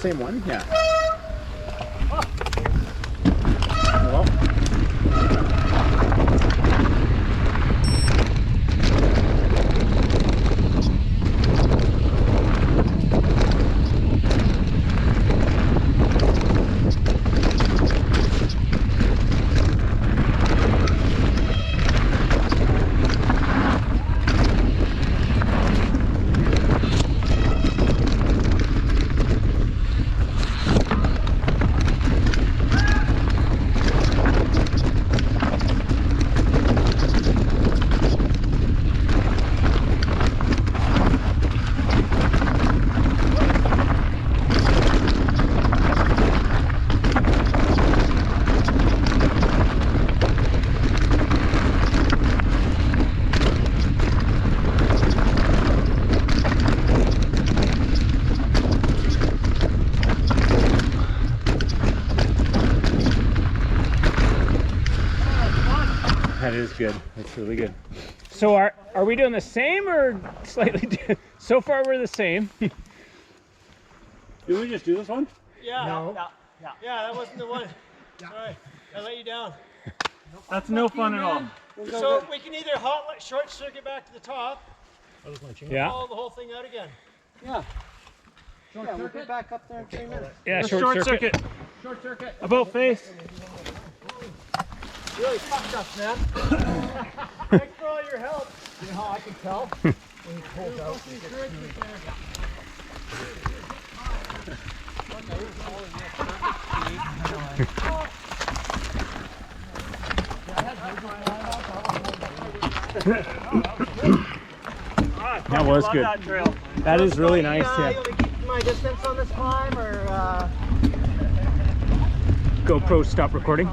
same one? Yeah. Well. That is good. That's really good. So are we doing the same or slightly different? So far we're the same. Did we just do this one? Yeah. No. Yeah, that wasn't the one. Sorry, I let you down. That's no fun at all. So we can either short circuit back to the top, Yeah. follow the whole thing out again. Yeah. We'll be back up there in 3 minutes. Yeah, Short circuit. Short circuit. About face. Really fucked up, man. Thanks for all your help. You know how I can tell? When he pulls out. That was good. That trail. That is really nice. You Yeah. want me to keep my distance on this climb, or? GoPro, stop recording.